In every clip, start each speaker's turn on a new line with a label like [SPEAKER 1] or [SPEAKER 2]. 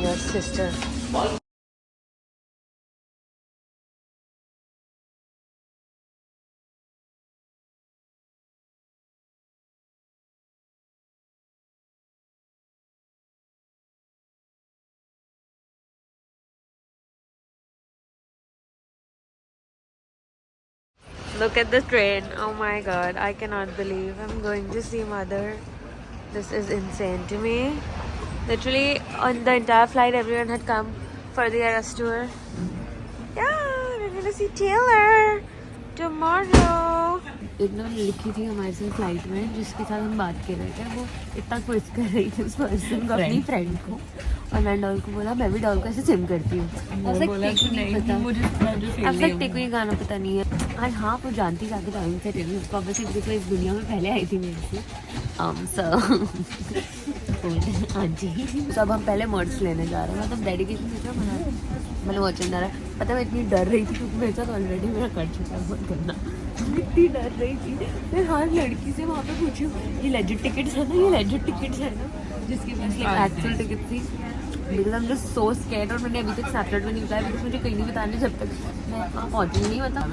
[SPEAKER 1] your sister. Look at the train. Oh my god, I cannot believe I'm going to see mother. This is insane to me. Literally, on the entire flight, everyone had come for the Eras tour. Yeah, we're gonna see Taylor tomorrow. एक ना लिखी थी हमारे साथ flight में जिसके साथ हम बात कर रहे थे, वो इतना क्विज कर रही थी उस पर्सन को, अपनी फ्रेंड को, और मैंने डॉल को बोला मैं भी डॉल को ऐसे सिम करती हूँ। अब तक टेको ये गाना पता नहीं है। और हाँ, वो जानती जाके टाइम से टेली उसको ऑब्वियसली बिकॉज़ इस दुनिया में पहले आई थी मेरे से। हाँ जी, तो अब हम पहले मर्ड्स लेने जा रहे हैं। मतलब डेडिकेशन से बना रहे हैं, मतलब वॉच रहा है। पता मैं इतनी डर रही थी क्योंकि मेरे साथ ऑलरेडी मेरा कर चुका है फोन करना। इतनी डर रही थी मैं हर लड़की से वहाँ पे पूछी ये लेजिट टिकट्स है ना, ये लेजिट टिकट्स है ना, जिसके पास एक्चुअल टिकट थी। Because I am just so scared. और मैंने अभी तक स्नैपचैट में नहीं बताया बिकॉज मुझे कहीं नहीं बताने जब तक मैं वहाँ पहुँचूंगी नहीं। मतलब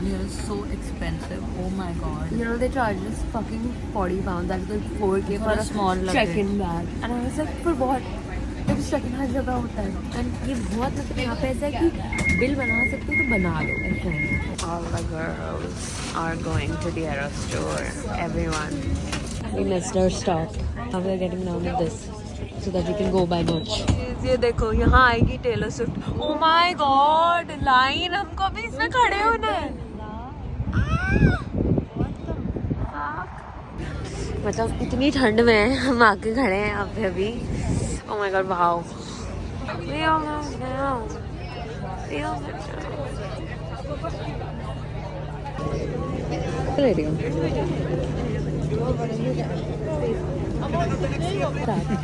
[SPEAKER 1] so expensive, oh my God, you know they charges fucking 40 pounds, that is 4K for a small check in bag. And I was like for what? जब चेक इन हर जगह होता है एंड ये बहुत मतलब यहाँ पे ऐसा है कि बिल बना सकते हो तो बना लो ऐसा है। All the girls are going to the Eras tour. Everyone. We missed our stop. Now we are getting down to this so that we can go by much. ये देखो यहाँ आएगी Taylor Swift. Oh my God! Line हमको भी इसमें खड़े होना है। मतलब इतनी ठंड में हम आके खड़े हैं यहाँ पे अभी। Oh my God! Wow. We almost now. We almost now.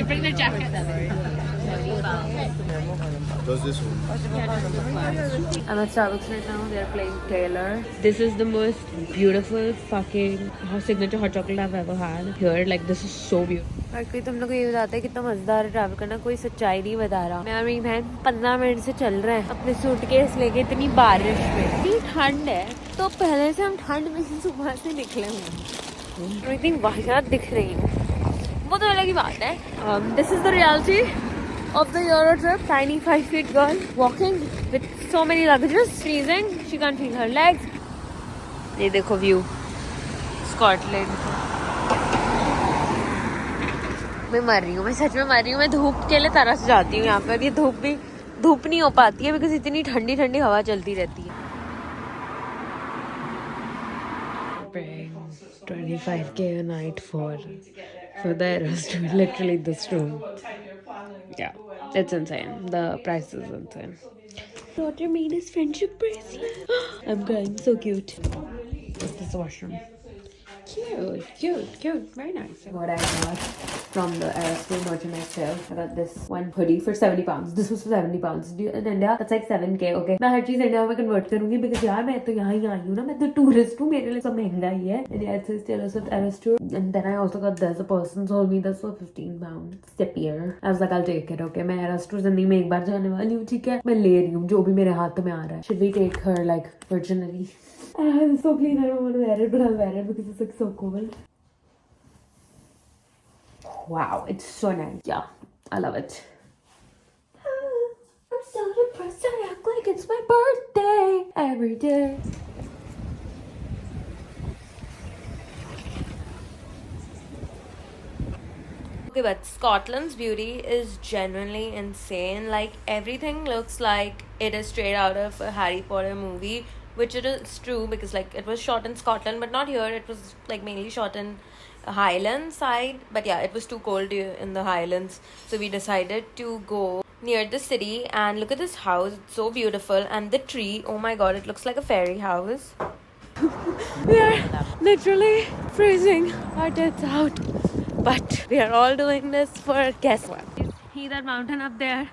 [SPEAKER 1] Bring the jacket.
[SPEAKER 2] Does this one?
[SPEAKER 1] I'm at Starbucks right now. They're playing Taylor. This is the most beautiful fucking signature hot chocolate I've ever had here. Like this is so beautiful. और कोई तुम लोग को ये बताता है कितना मजेदार है ट्रैवल करना, कोई सच्चाई नहीं बता रहा। मैं और मेरी बहन 15 मिनट से चल रहे हैं अपने सूटकेस लेके, इतनी बारिश में, इतनी ठंड है। तो पहले से हम ठंड में से सुबह से निकले हुए हैं और इतनी वाहियात दिख रही है, वो तो अलग ही बात है। This is the reality of the Euro trip. Tiny 5 feet girl walking with so many luggages, freezing. She can't feel her legs. ये देखो व्यू स्कॉटलैंड। मैं मर रही हूँ, मैं सच में मर रही हूँ। मैं धूप के लिए तरस जाती हूँ यहाँ पर। ये धूप भी धूप नहीं हो पाती है बिकॉज इतनी ठंडी ठंडी हवा चलती रहती है। 25K a night for the Eras tour. Literally this room. Yeah, it's insane. The price is insane. Daughter made his friendship bracelet. I'm crying. So cute. This is the washroom. Cute. Very nice. What I got from the Eras tour merchandise sale. I got this one hoodie for 70 pounds. This was for 70 pounds. In India, that's like 7K. Okay. मैं हर चीज India में convert करूंगी because यार मैं तो यहाँ ही आई हूँ ना, मैं तो टूरिस्ट हूँ, मेरे लिए सब महंगा ही है। And yeah, it says Taylor Swift Eras tour. And then I also got this. A person told me this for 15 pounds. Stippier. I was like, I'll take it. Okay. मैं Eras tour जिंदगी में एक बार जाने वाली हूँ, ठीक है, मैं ले रही हूँ जो भी मेरे हाथ में आ रहा है। Should we take her like virginity? I'm so clean. I don't want to wear it, but I'll wear it because it's like so cold. Wow, it's so nice. Yeah, I love it. I'm so depressed. I act like it's my birthday every day. Okay, but Scotland's beauty is genuinely insane. Like everything looks like it is straight out of a Harry Potter movie, which it is true because like it was shot in Scotland, but not here. It was like mainly shot in Highlands side, but yeah, it was too cold in the Highlands, so we decided to go near the city. And look at this house, it's so beautiful, and the tree, oh my god, it looks like a fairy house. We are literally freezing our tits out, but we are all doing this for guess what? See that mountain up there?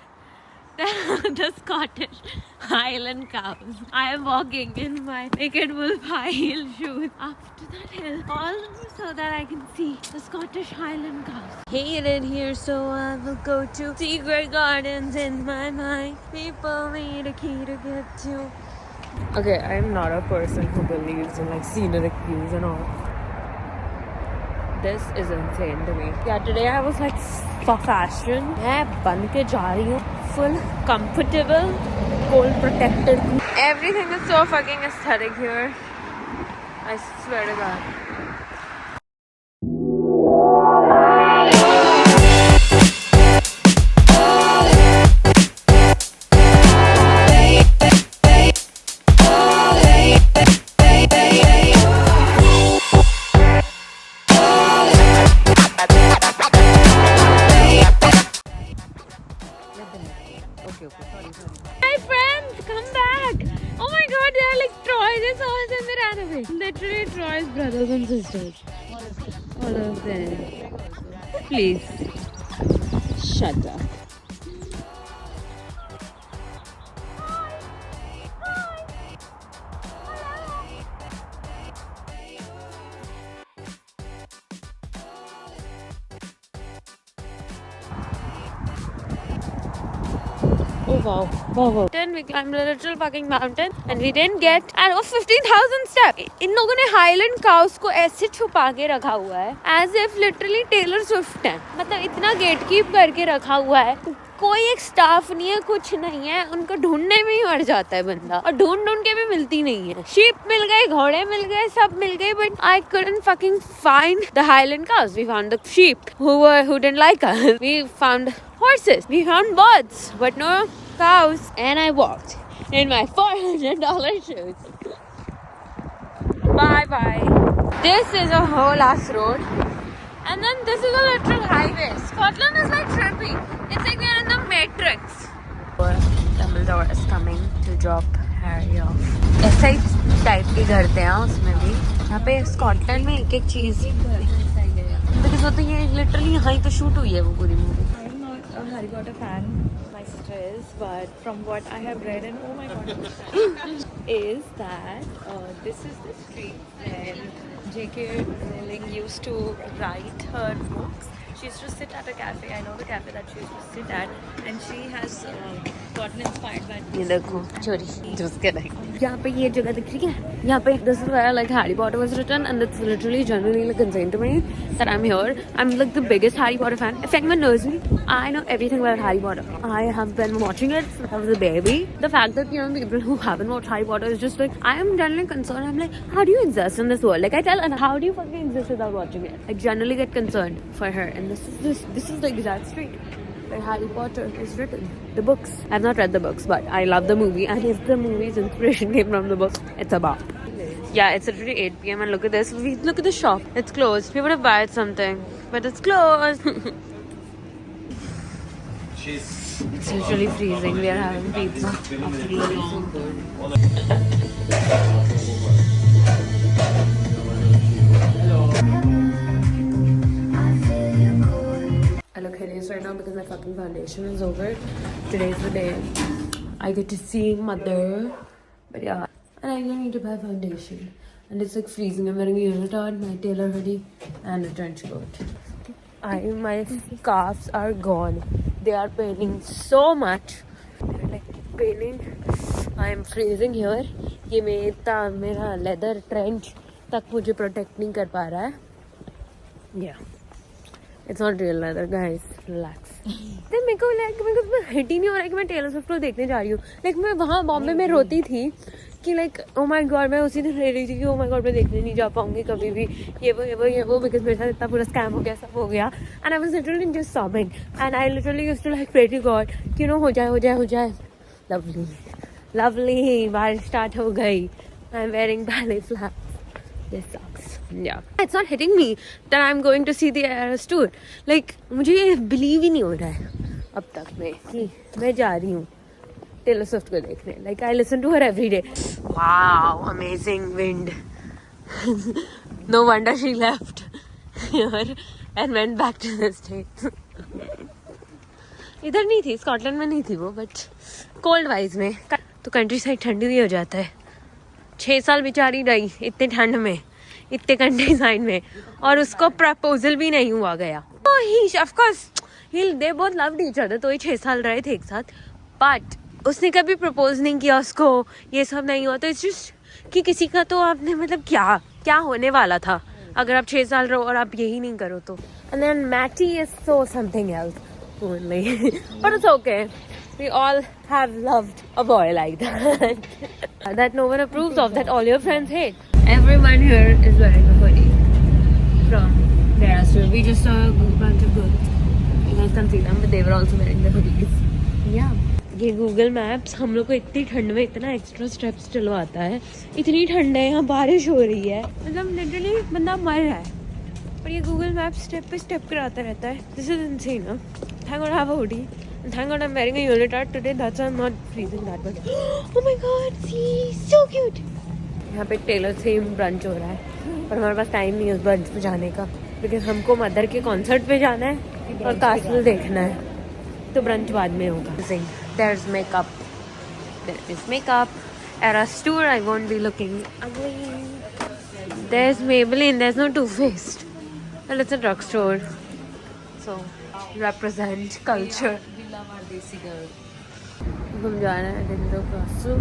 [SPEAKER 1] the Scottish Highland cows. I am walking in my naked wolf high heel shoes up to that hill, all so that I can see the Scottish Highland cows. Hate it here, so I will go to secret gardens in my mind. People need a key to get to. Okay, I am not a person who believes in like scenic views and all. This is insane to me. Yeah, today I was like, for fashion, मैं बन के जा रही हूँ, full comfortable, cold protected. Everything is so fucking aesthetic here. I swear to God. Hi friends, come back! Oh my God, they are like Troy. They saw us and they ran away. Literally Troy's brothers and sisters. All of them. Please, shut up. Oh wow, wow. Then we climbed a little fucking mountain and we didn't get 15,000 steps. इन लोगों ने Highland cows को ऐसे छुपा के रखा हुआ है as if literally Taylor Swift है. मतलब इतना gatekeep करके रखा हुआ है. कोई एक स्टाफ नहीं है, कुछ नहीं है, उनको ढूंढने में ही मर जाता है बंदा और ढूंढ के भी मिलती नहीं है. शीप मिल गए, घोड़े मिल गए, सब मिल गए, but I couldn't fucking find the Highland cows. We found the sheep who didn't like us. We found horses, we found birds, but no cows. And I walked in my $400 shoes. Bye bye. This is a whole ass road. And then this is a literal highway. Scotland is like trippy. It's like we're in the Matrix. Dumbledore is coming to drop Harry off. ऐसा ही type की करते हैं उसमें भी. यहाँ पे Scotland में एक चीज. Because वो तो ये literally यहाँ ही तो shoot हुई है वो पूरी movie.
[SPEAKER 2] I'm not a Harry Potter fan. My sister is, but from what I have read and oh my God, is that this is the street where J.K. Rowling used to write her books. She used to sit at a cafe. I know the cafe that she used to sit at, and she has gotten inspired by.
[SPEAKER 1] ये देखो चोरी just kidding. यहाँ पे ये जगह दिख रही है. यहाँ पे this is where like Harry Potter was written, and it's literally genuinely like insane to me that I'm here. I'm like the biggest Harry Potter fan. If anyone knows me, I know everything about Harry Potter. I have been watching it since I was a baby. The fact that people who haven't watched Harry Potter is just like, I am genuinely concerned. I'm like, how do you exist in this world? Like I tell Anna, how do you fucking exist without watching it? I generally get concerned for her, and this is the exact street where Harry Potter is written. The books. I've not read the books, but I love the movie. And if the movie's inspiration came from the books, it's a bop. Yeah, it's literally 8 p.m. and look at this. Look at the shop. It's closed. We would have bought something, but it's closed. It's literally freezing. We are having pizza. I look hideous right now because my fucking foundation is over. Today's the day I get to see mother. But yeah, and I don't need to buy foundation. And it's like freezing. I'm wearing a unitard, my tailor hoodie, and a trench coat. My calves are gone. They are paining so much. They're like paining. I am freezing here. ये मेरा leather trench तक मुझे protect नहीं कर पा रहा है. Yeah. It's not real leather, guys. Relax. Then मेरे को हिट ही नहीं हो रहा है कि मैं टेलर स्विफ्ट को देखने जा रही हूँ. Like मैं वहाँ बॉम्बे में रोती थी कि like oh my god मैं उसी दिन रह रही थी कि oh my god मैं देखने नहीं जा पाऊंगी कभी भी ये वो because मेरे साथ इतना पूरा स्कैम हो गया सब हो गया. And I was literally just sobbing and I literally used to like pray to God कि हो जाए. Lovely बारिश start हो गई. I'm wearing ballet flats. This sucks. Yeah. It's not hitting me that I'm going to see the Eras tour. Like, मुझे believe ही नहीं हो रहा है अब तक में कि मैं जा रही हूँ Taylor Swift को देखने. Like, I listen to her every day. Wow, amazing wind. No wonder she left here and went back to the States. इधर नहीं थी, स्कॉटलैंड में नहीं थी वो, बट कोल्ड वाइज में तो कंट्री साइड ठंडी भी हो जाता है। 6 साल बेचारी रही इतने ठंड में, इतने कंट्री साइड में, और उसको प्रपोजल भी नहीं हुआ गया। Of course they both loved each other, तो ही 6 साल रहे थे एक साथ, बट उसने कभी प्रपोज नहीं किया उसको, ये सब नहीं हुआ। तो इट्स जस्ट कि किसी का तो आपने मतलब क्या होने वाला था अगर आप 6 साल रहो और आप यही नहीं करो तो। And then Mattie is so something else only, but it's okay, we all have loved a boy like that that no one approves of, that all your friends hate. Everyone here is wearing a hoodie from their store. We just saw a bunch of girls, you guys can't see them, but they were also wearing the hoodies. Yeah, ये Google maps हम लोग को इतनी ठंड में इतना extra steps चलवाता है। इतनी ठंड है, यहाँ बारिश हो रही है, मतलब लिटरली बंदा मर रहा है, पर ये गूगल मैप स्टेप पे स्टेप कराता रहता है। This is insane. Thank God I have a hoodie, thank god I'm wearing a unitard today, that's why I'm not freezing that much. Oh my god, see, so cute. यहाँ पे Taylor theme brunch हो रहा है, पर हमारे पास time नहीं है उस ब्रंच पे जाने का, बिकॉज हमको मदर के कॉन्सर्ट पे जाना है और कास्टल देखना है, तो ब्रंच बाद में होगा। There's makeup, there is makeup. Eras tour, I won't be looking ugly. There's Maybelline, there's no Too Faced. Well, it's a drugstore, so represent culture. हम जा रहे हैं Delhi कास्टल,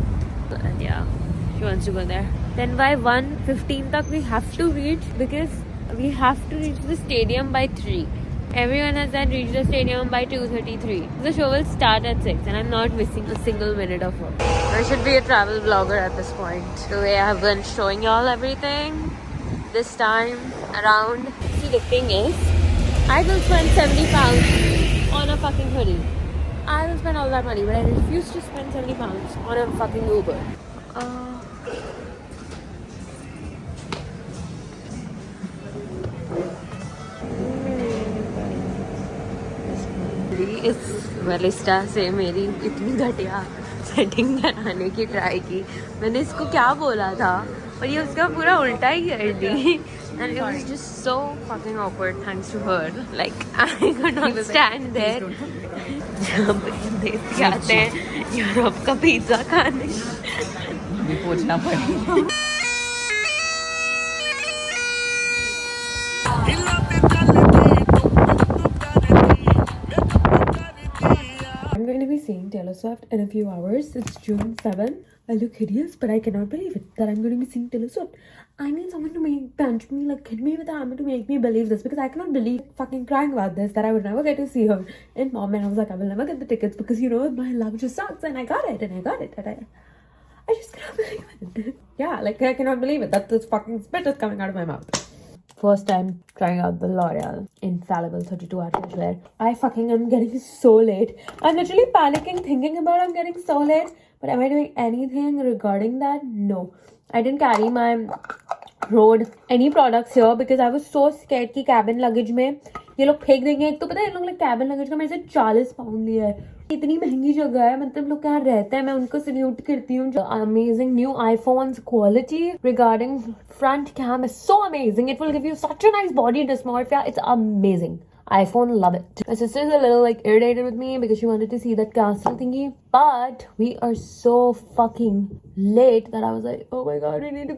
[SPEAKER 1] and yeah, she wants to go there. Then by 1:15 तक we have to reach, because we have to reach the stadium by 3. Everyone has then reached the stadium by 2:33. The show will start at 6, and I'm not missing a single minute of it. I should be a travel vlogger at this point. The way I have been showing y'all everything this time around. See, the thing is, I will spend 70 pounds on a fucking hoodie. I will spend all that money, but I refuse to spend 70 pounds on a fucking Uber. इस वेलिस्टा से मेरी इतनी घटिया setting कराने की try की, मैंने इसको क्या बोला था और ये उसका पूरा उल्टा ही कर दी, and it was just so fucking awkward thanks to her. Like I could not stand there. जब देश के आते हैं यूरोप का पिज्जा खाने, पूछना पड़ेगा। I'm going to be seeing Taylor Swift in a few hours. It's June 7th. I look hideous, but I cannot believe it that I'm going to be seeing Taylor Swift. I need someone to punch me, like hit me with a hammer to make me believe this, because I cannot believe fucking crying about this, that I would never get to see her in Mom. And I was like, I will never get the tickets because, you know, my luck just sucks, and I got it, and I got it, and I just cannot believe it. Yeah, like I cannot believe it that this fucking spit is coming out of my mouth. First time trying out the L'Oreal Infallible 32 Hour Fresh Wear. I fucking am getting so late. I'm literally panicking thinking about I'm getting so late. But am I doing anything regarding that? No. I didn't carry my road any products here because I was so scared कि cabin luggage में ये लोग फेंक देंगे। एक तो पता है इन लोग ने cabin luggage का मेरे से 40 पाउंड लिया है। इतनी महंगी जगह है, मतलब लोग यहाँ रहते हैं, मैं उनको सल्यूट करती हूँ। Amazing new iPhone's quality regarding front cam is so amazing. It will give you such a nice body dysmorphia. It's amazing. iPhone, love it. My sister's a little like irritated with me because she wanted to see that castle thingy, but we are so fucking late that I was like, oh my god, we need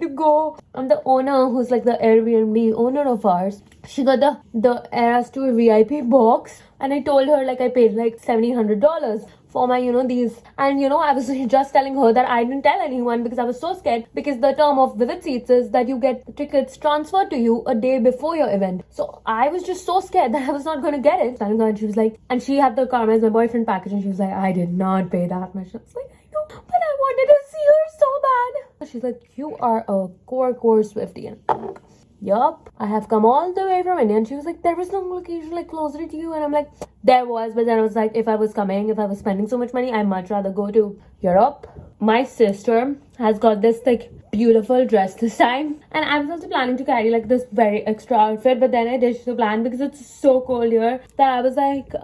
[SPEAKER 1] to go. And the owner, who's like the Airbnb owner of ours, she got the Eras Tour VIP box, and I told her like I paid like $1,700 for my, you know, these, and you know, I was just telling her that I didn't tell anyone because I was so scared, because the term of Vivid Seats is that you get tickets transferred to you a day before your event. So I was just so scared that I was not going to get it. And she was like, and she had the Karma as my boyfriend package, and she was like, I did not pay that much. I was like, I know, but I wanted to see her so bad. She's like, you are a core Swiftie. And I'm like, yup, I have come all the way from India. And she was like, there was no location like closer to you. And I'm like, there was, but then I was like, if I was spending so much money, I'd much rather go to Europe. My sister has got this like beautiful dress this time, and I was also planning to carry like this very extra outfit, but then I ditched the plan because it's so cold here that I was like,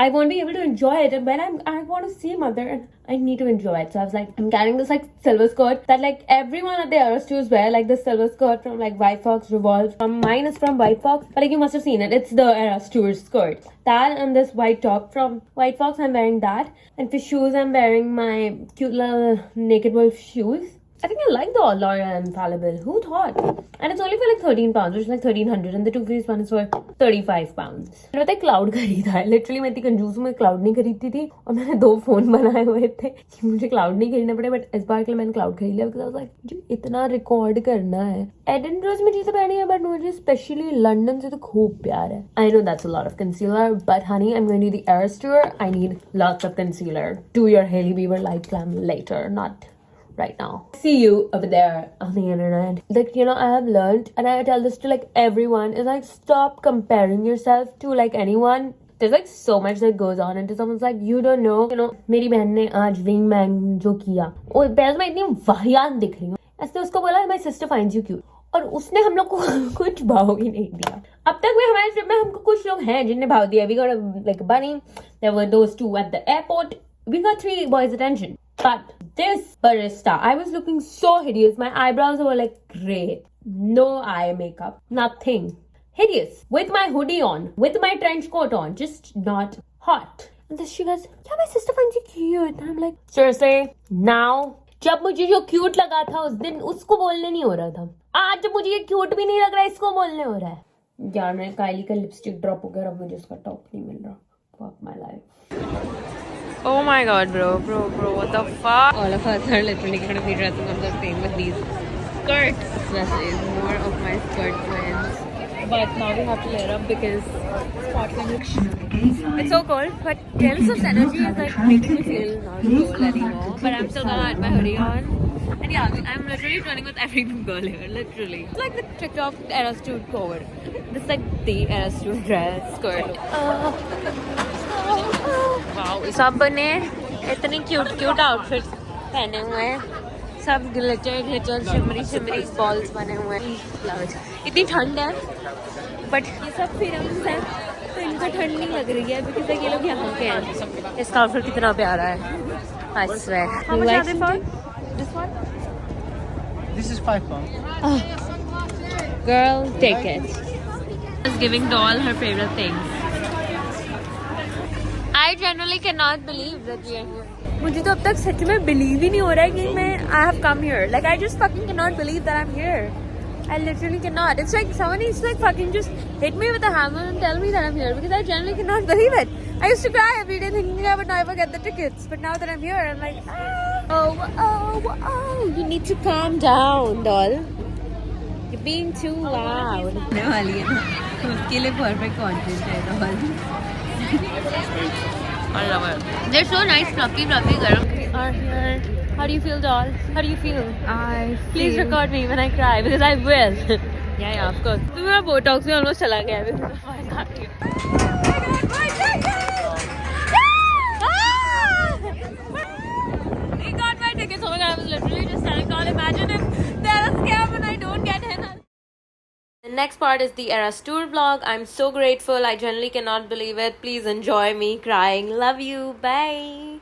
[SPEAKER 1] I won't be able to enjoy it, and when I want to see mother and I need to enjoy it. So I was like, I'm carrying this like silver skirt that like everyone at the Eras tours wear, like the silver skirt from like White Fox Revolve. Mine is from White Fox, but like you must have seen it. It's the Eras tours skirt. That and this white top from White Fox. I'm wearing that, and for shoes I'm wearing my cute little Naked Wolf shoes. I think I like the L'Oreal Infallible. Who thought? And it's only for like 13 pounds, which is like 1300, and the Too Faced one is for 35 pounds. And I cloud खरीदा है. Literally मैं इतनी कंजूस हूँ, मैं cloud नहीं खरीदती थी, और मैंने 2 फोन बनाए हुए थे कि मुझे cloud नहीं खरीदना पड़े, but इस बार के लिए मैंने cloud खरीद लिया because I was like मुझे इतना रिकॉर्ड करना है. Edinburgh में चीजें पहनी है, but मुझे स्पेशली लंदन से तो खूब प्यार है. I know that's a lot of concealer, but honey, I'm going to the Eras tour. I need lots of concealer. Do your Hailey Bieber light glam later, not right now. See you over there on the internet. Like, you know, I have learned, and I tell this to like everyone, is like stop comparing yourself to like anyone. There's like so much that goes on into someone's like, you don't know, you know, मेरी बहन ने आज wing man जो किया, वो पहले मैं इतनी वाहियात दिख रही हूँ, ऐसे उसको बोला my sister finds you cute, और उसने हम लोग को कुछ भाव ही नहीं दिया. अब तक में हमारे ट्रिप में हमको कुछ लोग हैं जिनने भाव दिया. We got a, like a bunny, there were those 2 at the airport, we got 3 boys attention. But this barista, I was looking so hideous. My eyebrows were like great. No eye makeup. Nothing. Hideous. With my hoodie on. With my trench coat on. Just not hot. And then she goes, yeah, my sister finds you cute. And I'm like, seriously? Now? जब मुझे जो cute लगा था उस दिन, उसको बोलने नहीं हो रहा था. आज जब मुझे ये क्यूट भी नहीं लग रहा है, इसको बोलने हो रहा है. यार मेरे काइली का लिपस्टिक ड्रॉप हो गया, अब मुझे इसका टॉप नहीं मिल रहा. Fuck my life.
[SPEAKER 2] Oh my god, bro, what the fuck?
[SPEAKER 1] All of us are literally going to be dressing up the same with these skirts. This is more of my skirt twins.
[SPEAKER 2] But now we have to layer up because Scotland, it's so cold, but Kelly's energy is like making me feel not cold anymore. But I'm still gonna add my hoodie on. And yeah, I'm literally running with every girl here, literally. It's like the TikTok Eras Tour cover. This is like the Eras Tour dress, skirt. Wow, सब ने इतनी cute outfit पहने हुए हैं. सब glitter shimmery balls बने हुए हैं. इतनी ठंड है, बट ये सब फिल्म्स हैं तो इनको ठंड नहीं लग रही है बिकॉज ये लोग यहाँ के हैं. इसका आउटफिट कितना प्यारा है. I swear. How much are they for? This one?
[SPEAKER 3] This is £5.
[SPEAKER 1] Girl, take it. Is giving doll her favorite things. I genuinely cannot believe that we are here.
[SPEAKER 2] मुझे तो अब तक सच में believe ही नहीं हो रहा है कि मैं I have come here. Like I just fucking cannot believe that I'm here. I literally cannot. It's like someone needs to like fucking just hit me with a hammer and tell me that I'm here because I genuinely cannot believe it. I used to cry every day thinking I would never get the tickets, but now that I'm here, I'm like, oh, you need to calm down, doll. You're being too loud.
[SPEAKER 1] ने वाली है ना, उसके लिए perfect content है doll.
[SPEAKER 2] I love it.
[SPEAKER 1] They're so nice, fluffy, girl. We are here. How do you feel, doll? How do you feel? Please record me when I cry because I will.
[SPEAKER 2] Yeah, of course.
[SPEAKER 1] तो मेरा botox भी almost चला गया है because I can't hear.
[SPEAKER 2] They got my tickets. Oh my god, I was literally just telling God, imagine if they're a scam and I don't get in.
[SPEAKER 1] The next part is the Eras Tour vlog. I'm so grateful. I genuinely cannot believe it. Please enjoy me crying. Love you. Bye.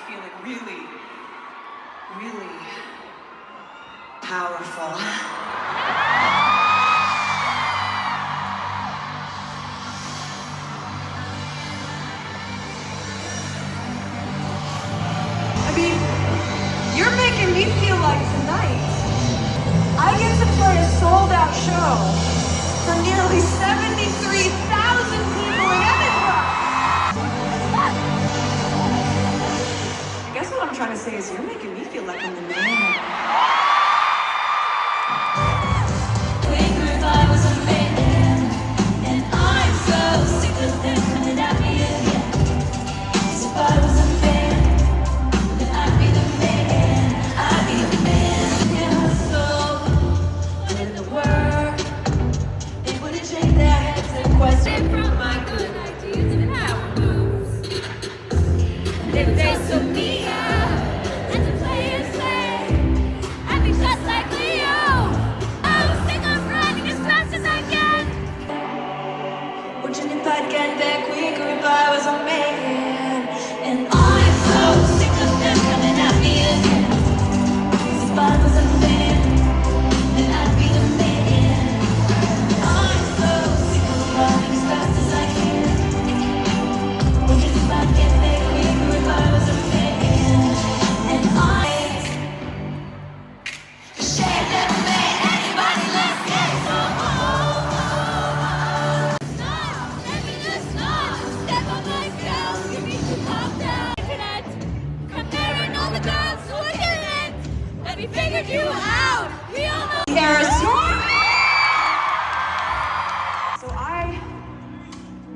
[SPEAKER 4] feeling really, really powerful. I mean, you're making me feel like tonight I get to play a sold-out show for nearly 73,000 people in Edinburgh. I guess what I'm trying to say is you're making me feel like I'm the man.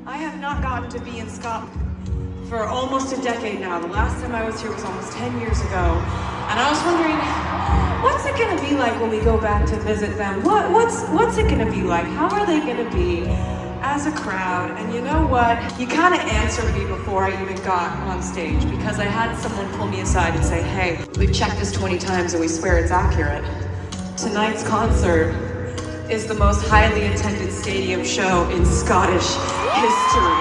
[SPEAKER 4] I have not gotten to be in Scotland for almost a decade now. The last time I was here was almost 10 years ago. And I was wondering, what's it gonna be like when we go back to visit them? What's it gonna be like? How are they gonna be as a crowd? And you know what? You kind of answered me before I even got on stage, because I had someone pull me aside and say, hey, we've checked this 20 times and we swear it's accurate. Tonight's concert is the most highly attended stadium show in Scottish history.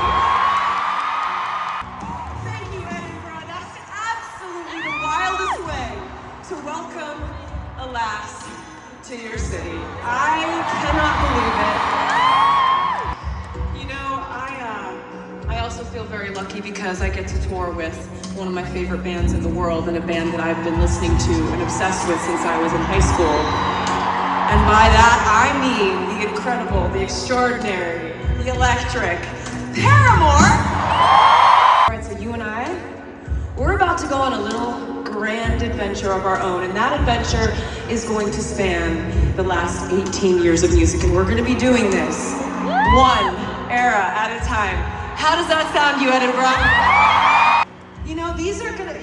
[SPEAKER 4] Thank you, Edinburgh. That's absolutely the wildest way to welcome a lass to your city. I cannot believe it. You know, I also feel very lucky because I get to tour with one of my favorite bands in the world, and a band that I've been listening to and obsessed with since I was in high school. And by that, I mean the incredible, the extraordinary, the electric Paramore. All right, so you and I, we're about to go on a little grand adventure of our own, and that adventure is going to span the last 18 years of music, and we're going to be doing this one era at a time. How does that sound, you Edinburgh? You know,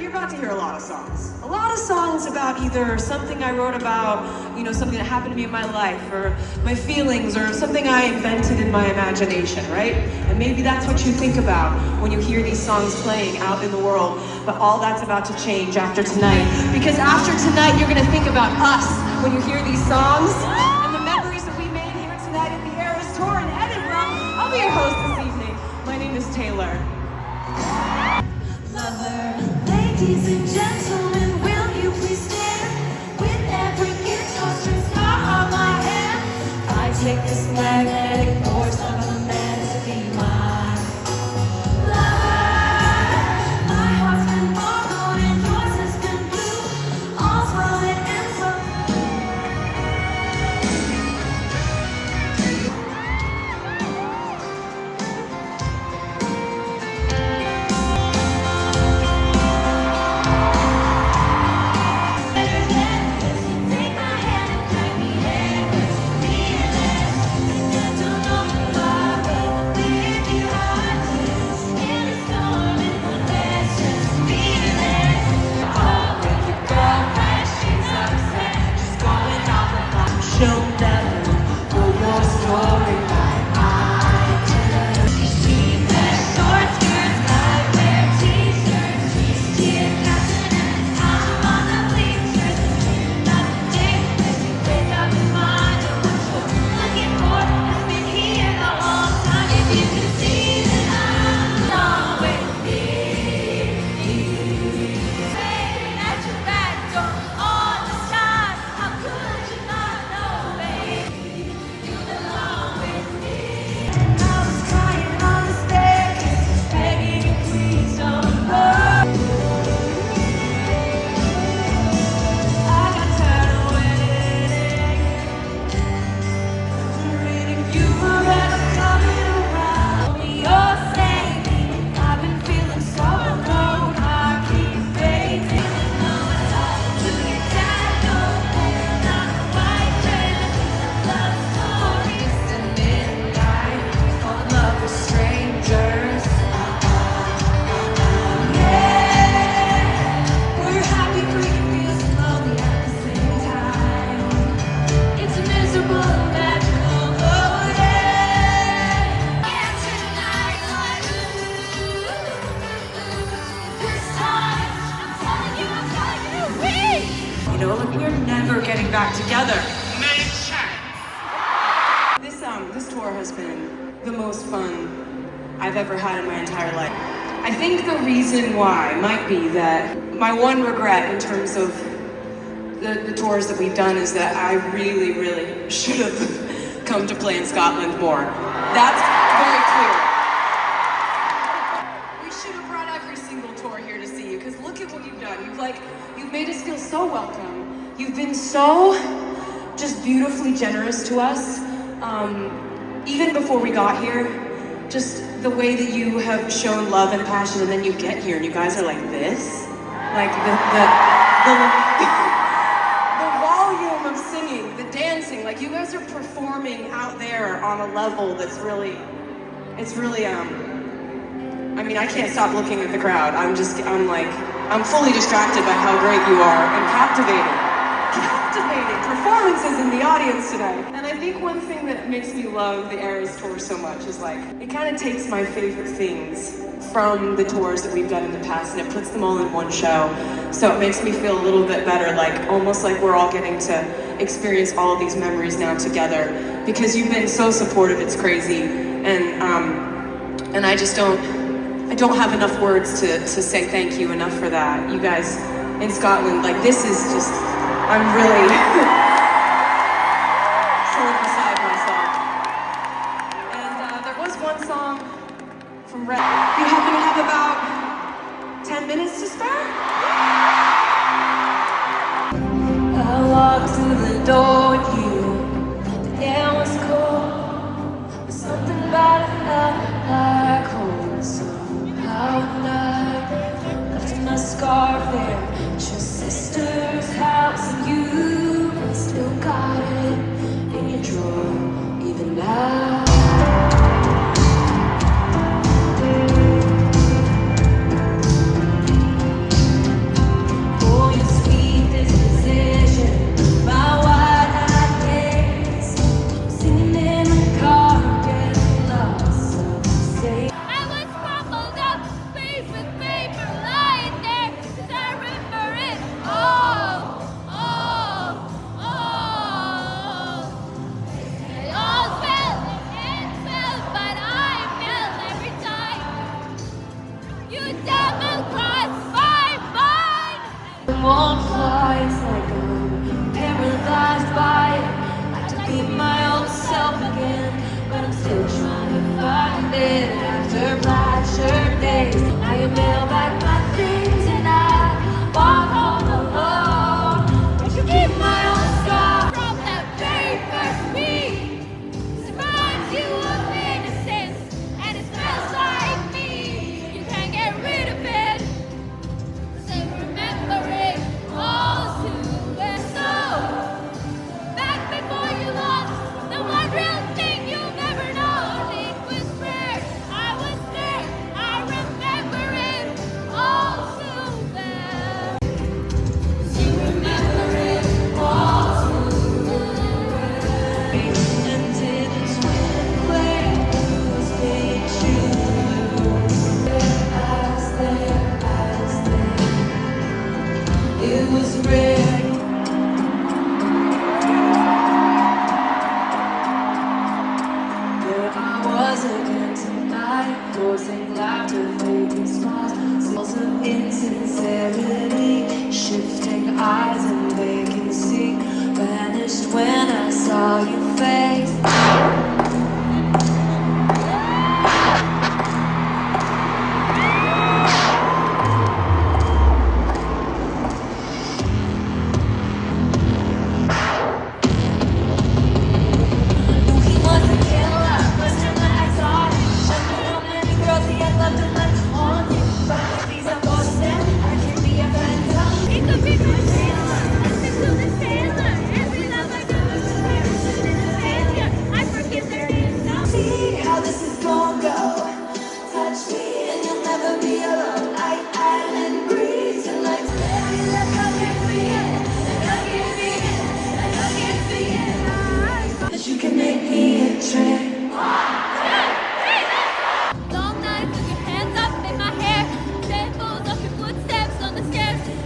[SPEAKER 4] you're about to hear a lot of songs. A lot of songs about either something I wrote about, you know, something that happened to me in my life, or my feelings, or something I invented in my imagination, right? And maybe that's what you think about when you hear these songs playing out in the world. But all that's about to change after tonight. Because after tonight, you're gonna think about us when you hear these songs, and the memories that we made here tonight at the Eras Tour in Edinburgh. I'll be your host this evening. My name is Taylor.
[SPEAKER 5] Ladies and gentlemen, will you please stand? With every guitar string star on my hand, I take this magnetic force of a man to be my lover. My heart's been borrowed and yours has been blue. All's well that ends well. Take my hand and drag me there. Me and
[SPEAKER 4] you know, like we're never getting back together. This tour has been the most fun I've ever had in my entire life. I think the reason why might be that my one regret in terms of the tours that we've done is that I really should have come to play in Scotland more. That's very clear. We should have brought every single tour here to see you, because look at what you've done. You've made us feel so welcome. You've been so just beautifully generous to us. Even before we got here, just the way that you have shown love and passion, and then you get here and you guys are like this. Like the volume of singing, the dancing, like you guys are performing out there on a level that's really, I mean, I can't stop looking at the crowd. I'm fully distracted by how great you are and captivating performances in the audience today. And I think one thing that makes me love the Eras tour so much is like, it kind of takes my favorite things from the tours that we've done in the past and it puts them all in one show. So it makes me feel a little bit better, like almost like we're all getting to experience all of these memories now together, because you've been so supportive, it's crazy. And I don't have enough words to say thank you enough for that. You guys in Scotland, like this is just, I'm really sort of beside myself. And there was one song from Red. You happen to have about 10 minutes to spare?
[SPEAKER 5] I walked through the door with you. The air was cold. There's something about it felt like home. Somehow I left my scarf there. It's your sister's house and you still got it in your drawer, even now. Won't fly, it's like I'm paralyzed by it. I have to be my old self again, but I'm still trying to find it. After black shirt days, I can mail back my things and I walk home alone. But you keep my old scar from that very first beat. Surprise you of innocence, and it smells like me. You can't get rid of it. So remember it. All too well. So, back before you lost the one real thing you'll never know. It was rare, I was there, I remember it all too well. You remember it all too well. And didn't swim where you stayed true. I was there. It was rare. There I was again tonight, forcing laughter, faking smiles, smells of insincerity, shifting eyes and vacancy, vanished when I saw your face.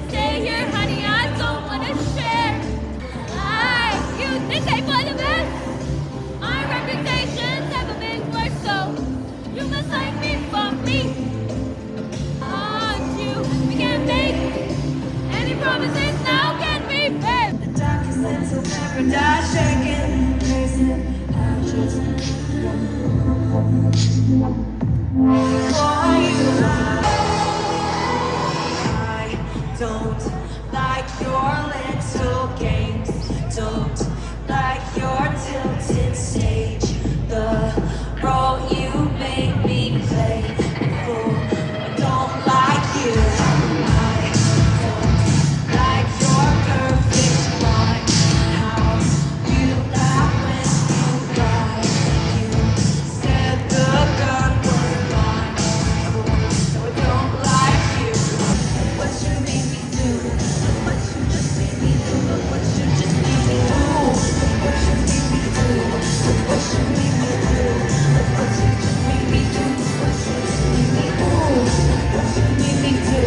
[SPEAKER 5] Stay here, honey, I don't wanna share. I don't like your little games. Don't like your tilted stage. The role you make me play. Fool, I don't like you. I don't like your perfect line. How you laugh when you lie. You said the gun was mine. So I don't like you. What you made me do, what you just made me do, what you just made me do, what you made me do, what you made me do, what you just made me do, what you just made me do, what you made me do,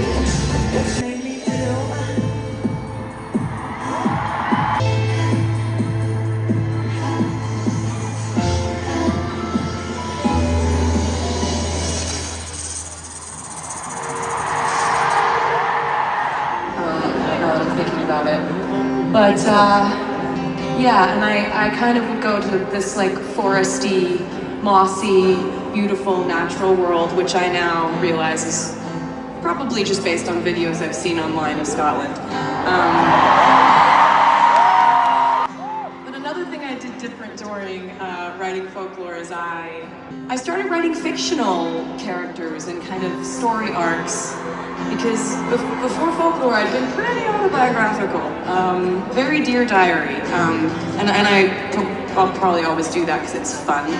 [SPEAKER 5] what you made me do.
[SPEAKER 4] Now that I'm thinking about it. But yeah, and I kind of would go to this like foresty, mossy, beautiful natural world, which I now realize is probably just based on videos I've seen online of Scotland. But another thing I did different during writing folklore is I started writing fictional characters and kind of story arcs, because before folklore I'd been pretty autobiographical, very Dear Diary, and I'll probably always do that because it's fun.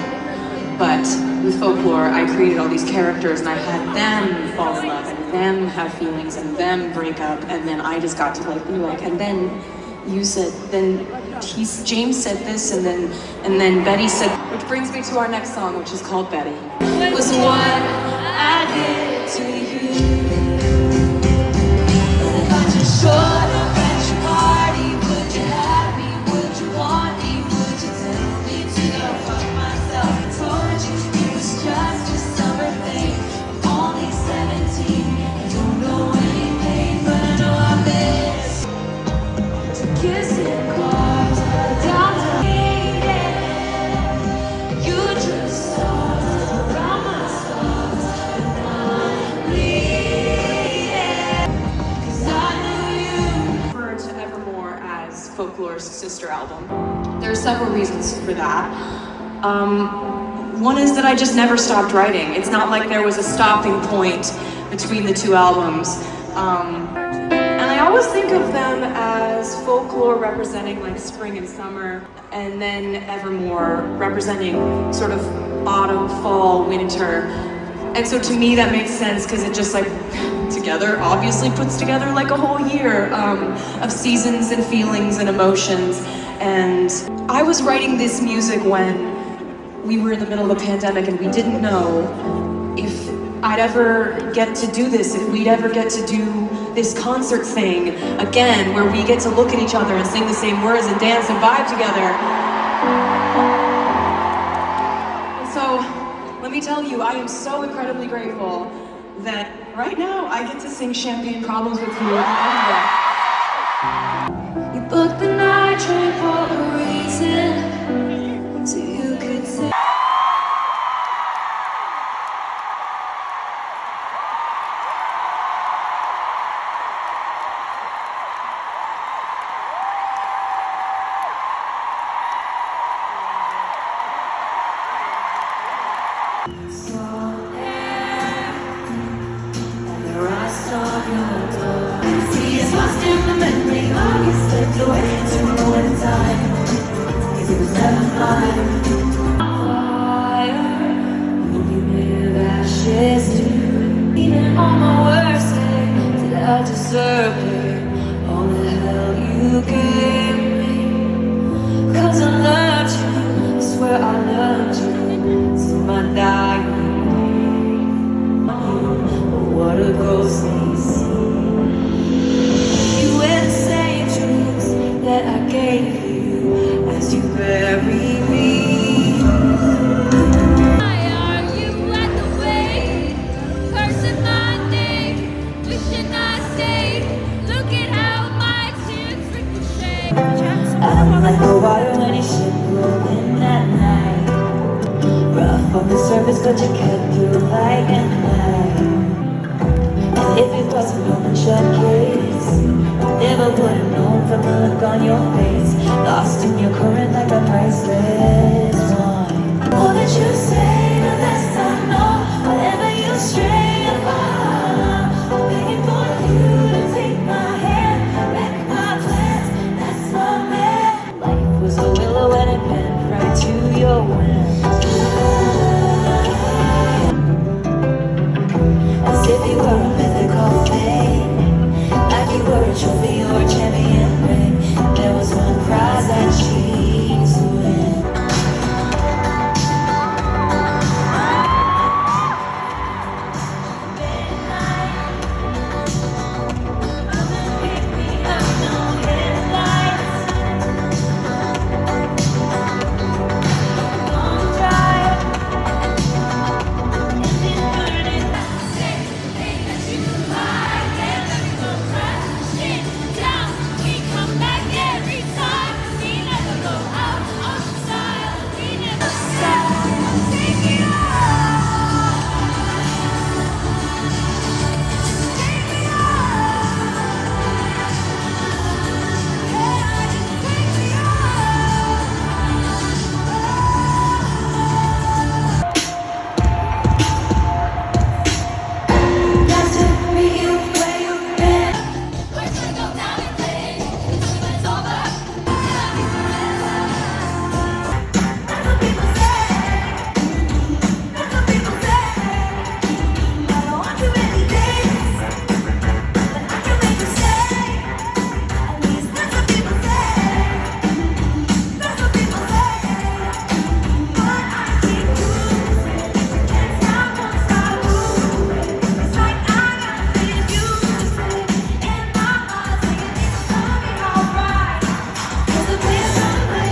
[SPEAKER 4] But with folklore, I created all these characters and I had them fall in love and them have feelings and them break up, and then I just got to like be like, and then you said, then James said this, and then Betty said, which brings me to our next song, which is called Betty.
[SPEAKER 5] Was what I did to you. If I just showed up at your party, would you have me? Would you want me? Would you tell me to go fuck myself? I told you it was just a summer thing. I'm only 17. I don't know anything, but I know I miss to kiss in cars down the lane. You just saw around my stars, and I'm bleeding. 'Cause I knew you.
[SPEAKER 4] Refer to Evermore as Folklore's sister album. There are several reasons for that. One is that I just never stopped writing. It's not like there was a stopping point between the two albums. And I always think of them as folklore representing like spring and summer, and then Evermore representing sort of autumn, fall, winter. And so to me that makes sense because it just like together obviously puts together like a whole year of seasons and feelings and emotions. And I was writing this music when we were in the middle of a pandemic and we didn't know if I'd ever get to do this, if we'd ever get to do this concert thing again, where we get to look at each other and sing the same words and dance and vibe together. And so, let me tell you, I am so incredibly grateful that right now I get to sing Champagne Problems with you in Edinburgh.
[SPEAKER 5] You booked the night train for a reason, so you could say. See, it's lost in the memory of you slipped away to a moment in time. 'Cause it was never mine. Fire, when you live ashes too. Even on my worst day, did I deserve it? All the hell you gave me. 'Cause I loved you, I swear I loved you. To my dying day. What a ghostly scene. You wear the same truths that I gave you as you bury me.
[SPEAKER 6] Why are you at the wake? Cursing my name, wishing I stayed. Look at how my tears ricochet.
[SPEAKER 5] I'm like the water when it should blow in that night. Rough on the surface, but you cut through like a knife. And if it wasn't for the shut case, never would have known from the look on your face. Lost in your current like a priceless wine. The more that you say, the less I know. Whatever you stray and follow, begging for you to take my hand, wreck my plans. That's my man. Life was a willow and it bent right to your wind. As if you were a mythical thing, like you were a trophy or a champion ring. There was one prize that she's win. Pick me up, no headlights. Long drive, engine burning. Nice to meet you where you've been. That's what people say. That's what people say. I don't want too many days, but I can make you stay. At least that's what people say. That's what people say. But I keep moving. Can't stop, won't stop moving. It's like I got these views in my heart saying it's gonna be alright. 'Cause the players gonna play.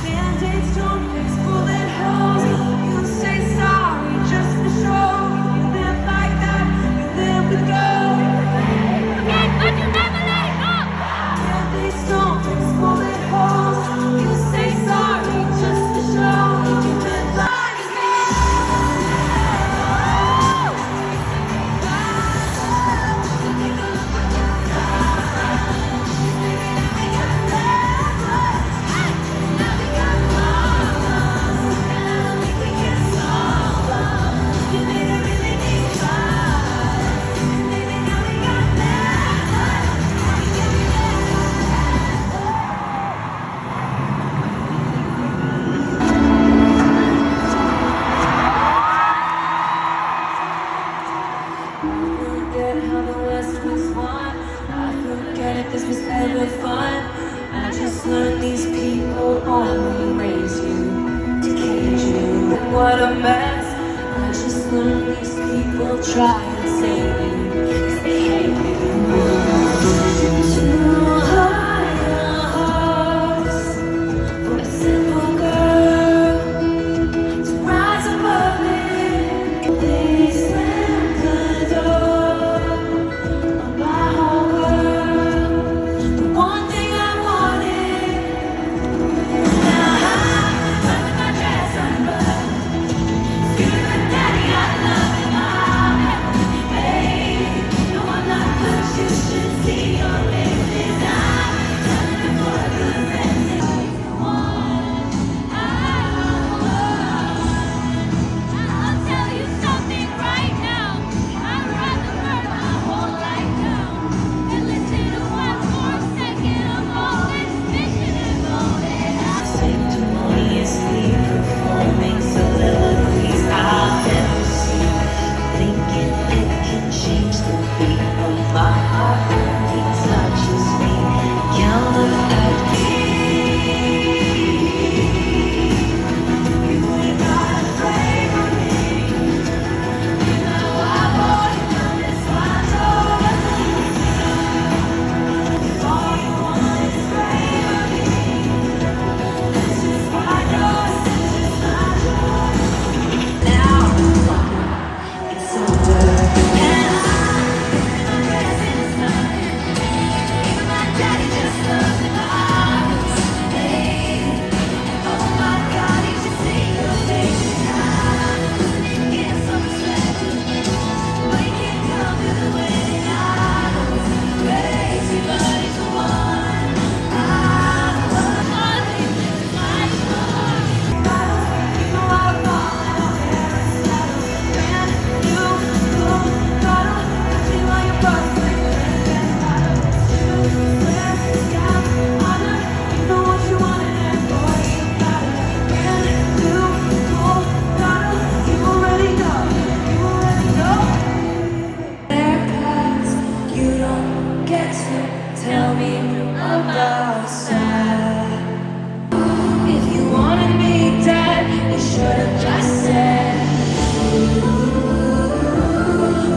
[SPEAKER 5] Band-aids don't fix bullet holes. You say sorry just to show you live like that. You live with gold. Band-aids don't fix bullet holes. You say sorry just to show you live like forget how the West was won. I forget if this was ever fun. I just learned these people only raise you to cage you. What a mess. I just learned these people try and save you 'cause they hate you. Too high a horse for a simple girl to rise above it. They slammed the door on my whole world. The one thing I wanted. Now I'm with my dress unbuttoned. Good daddy, I love you, mom. Hey, no, I'm not good. You should see your face. Tell me about sad. If you wanted me dead, you should have just said.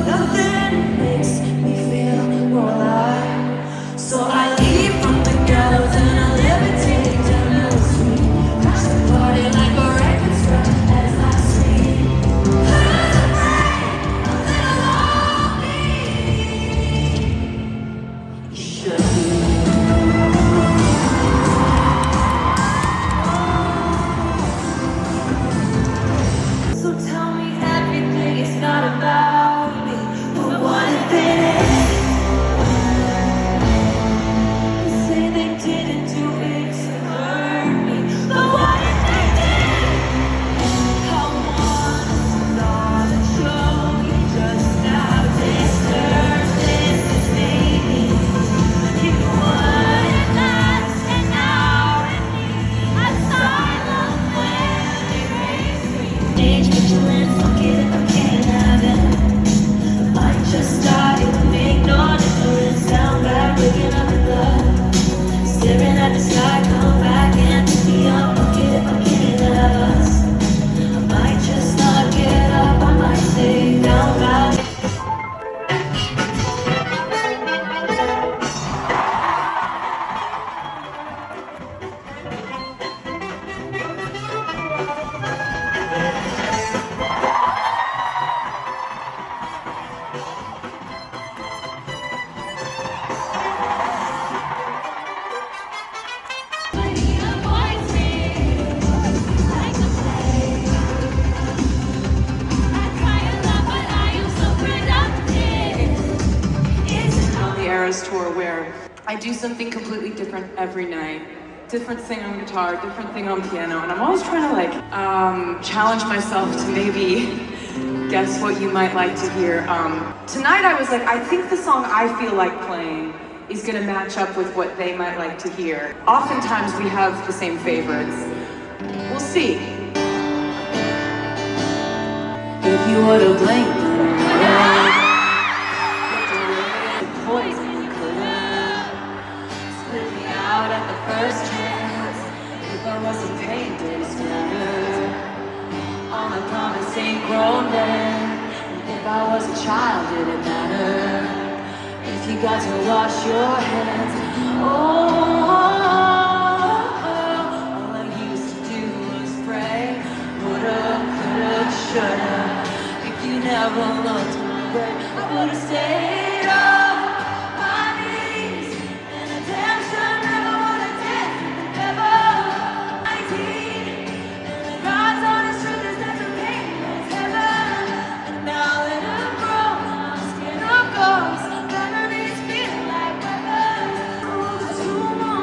[SPEAKER 5] Nothing makes me feel more alive. So I leave from the gallows and I levitate down your street. Crash the party like a record scratch as I sleep. Who's afraid of little old me? You should be. So tell me everything is not about me. But what if it is? You say they didn't do it to hurt me. But what if they did? I want not to show you just how disturbed this has made me. You wouldn't last an hour in me. Asylum when they raise me. Age vigilant, fuck it, I can't have it. I just started to make no difference. Down back, waking up in blood. Staring at the sky, come back and pick me up. Fuck it, I can't have us. I might just not get up, I might stay down back.
[SPEAKER 4] On the Eras tour where I do something completely different every night. Different thing on guitar, different thing on piano, and I'm always trying to like challenge myself to maybe guess what you might like to hear. Tonight I was like, I think the song I feel like playing is gonna match up with what they might like to hear. Oftentimes we have the same favorites. We'll see.
[SPEAKER 5] If you would've blinked, poison could've split me out at the first chance. If I wasn't painted scatter on a promise ain't grown then. If I was a child, did it matter? If you got to wash your hands, all I used to do was pray. Woulda, coulda, shoulda. If you never looked my way, I would've stayed on my knees. And attention never would've taken the devil. 19, and the God's honest truth is that the pain was heaven. And now that I'm grown, I'm scared of ghosts. Memories feel like weapons. Too much.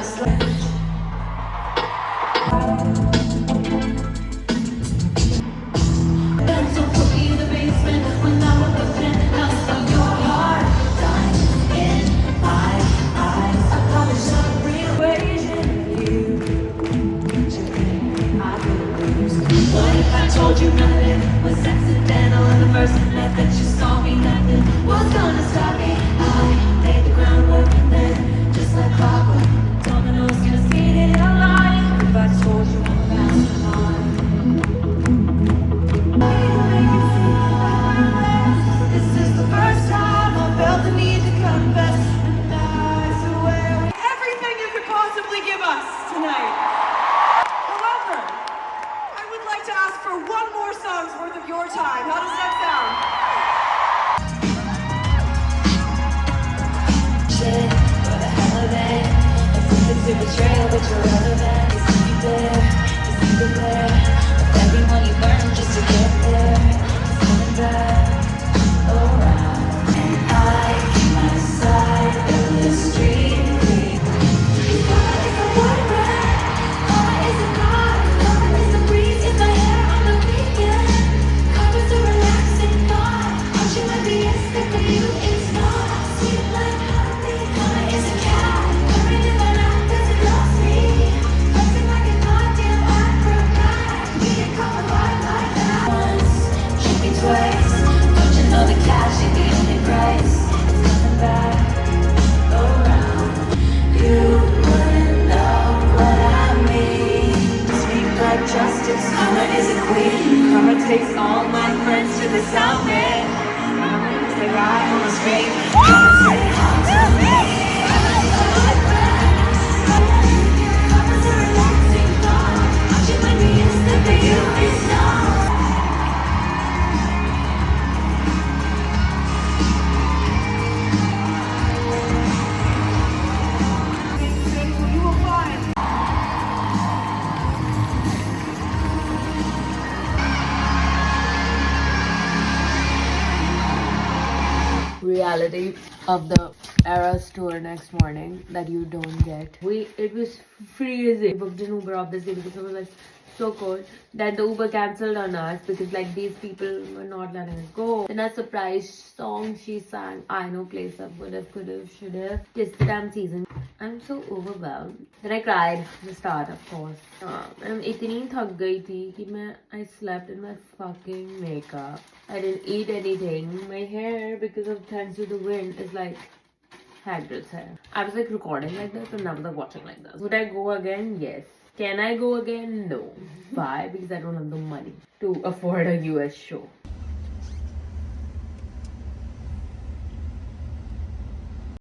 [SPEAKER 5] Don't put me in the basement when I'm with the penthouse of your heart. Diamond in my eyes. I polish up real equation. You to think I could lose. What if I told you nothing was accidental and the first night that you saw me, nothing was gonna stop me? I laid the groundwork and then, just like clockwork, dominoes cascaded in a line. If I told you I'm a mastermind. This is the first time I felt the need to confess, and I swear everything you could possibly give us tonight. However, I would like to ask for one more song's worth of your time. How does that sound? Shit, for the hell of it. Addicted to betrayal, but you're relevant. You see me there, you see the glare of everyone you burn just to get there. It's coming back around. And I keep my side of the street. Karma is a boyfriend, karma is a god, karma is a breeze in my hair on the weekend. Karma's a relaxing thought, aren't you envious that for you it's not? Sweet like honey, karma is a cat, purring in my lap 'cause it loves me. Flexing like a goddamn acrobat, we ain't karma like that. Once, trick me twice, don't you know the cash ain't the only price? It's coming back around. You wouldn't know what I mean. Speak like justice, karma is a queen. Karma takes all my friends to the summit. Karma is the guy on the street. Karma say hi to me. Karma's a relaxing thought. Aren't you envious that for you it's not? You will find.
[SPEAKER 1] Reality of the Eras tour next morning that you don't get. It was freezing. We booked an Uber obviously because it was like so cold that the Uber cancelled on us because like these people were not letting us go. Then a surprise song she sang, I know place up, would have, could have, should have. Tis the damn season. I'm so overwhelmed. Then I cried at the start, of course. I'm इतनी थक गई थी कि I slept in my fucking makeup. I didn't eat anything. My hair, because of thanks to the wind, is like Hagrid's hair. I was like recording like this and I was like watching like this. Would I go again? Yes. Can I go again? No. Why? Because I don't have the money to afford a US show.